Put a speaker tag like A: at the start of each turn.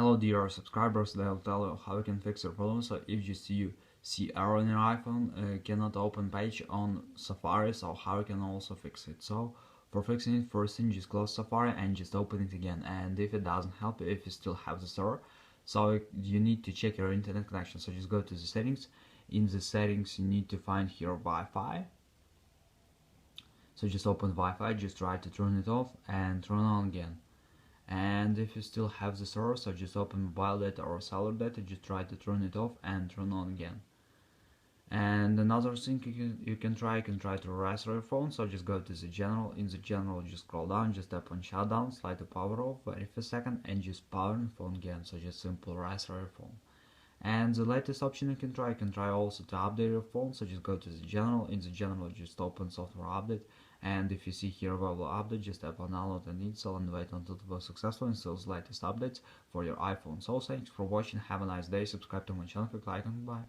A: Hello dear subscribers, they'll tell you how you can fix your problem. So if you see error in your iPhone, cannot open page on Safari, so how you can also fix it. So for fixing it, first thing, just close Safari and just open it again. And if it doesn't help, if you still have the error, so you need to check your internet connection. So just go to the settings. In the settings you need to find here Wi-Fi. So just open Wi-Fi, just try to turn it off and turn on again. And if you still have the error, so just open mobile data or cellular data, just try to turn it off and turn on again. And another thing you can try to restore your phone. So just go to the general. In the general, just scroll down, just tap on shutdown, slide to power off, wait for a second, and just power the phone again. So just simple restore your phone. And the latest option you can try also to update your phone. So just go to the general. In the general, just open software update, and if you see here available update, just tap on download and install and wait until it was successful installs latest updates for your iPhone. So thanks for watching, have a nice day, subscribe to my channel, click like and bye.